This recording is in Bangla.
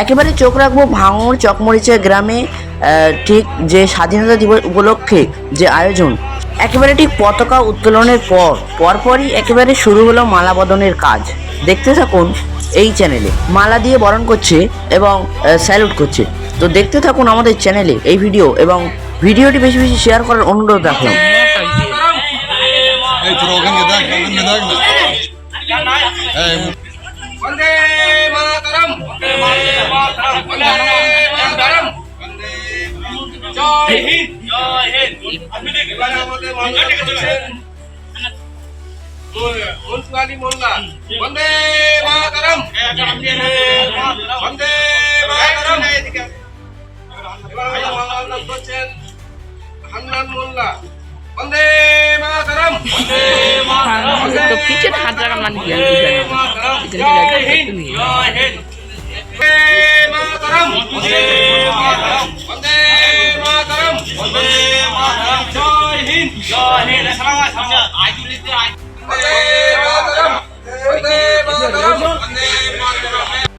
একেবারে চোখ রাখবো ভাঙড় চকমরিচা গ্রামে ঠিক যে স্বাধীনতা দিবস উপলক্ষে যে আয়োজন, একেবারে ঠিক পতাকা উত্তোলনের পরপরই একেবারে শুরু হলো মালা বদনের কাজ। দেখতে থাকুন এই চ্যানেলে। মালা দিয়ে বরণ করছে এবং স্যালুট করছে। তো দেখতে থাকুন আমাদের চ্যানেলে এই ভিডিও, এবং ভিডিওটি বেশি বেশি শেয়ার করার অনুরোধ রাখলাম। वंदे मातरम वंदे मातरम वंदे मातरम जय हिंद जय हिंद আপনি দেখে আমাদের মঙ্গল করছেন মুন্সিপালি মোল্লা वंदे मातरम वंदे मातरम এবার মঙ্গল করছেন হান্নান মোল্লা वंदे मातरम वंदे मातरम तो पीछे हाथ लगा मान दिया जय हिंद जय हिंद वंदे मातरम वंदे मातरम वंदे मातरम वंदे मातरम जय हिंद जय हिंद वंदे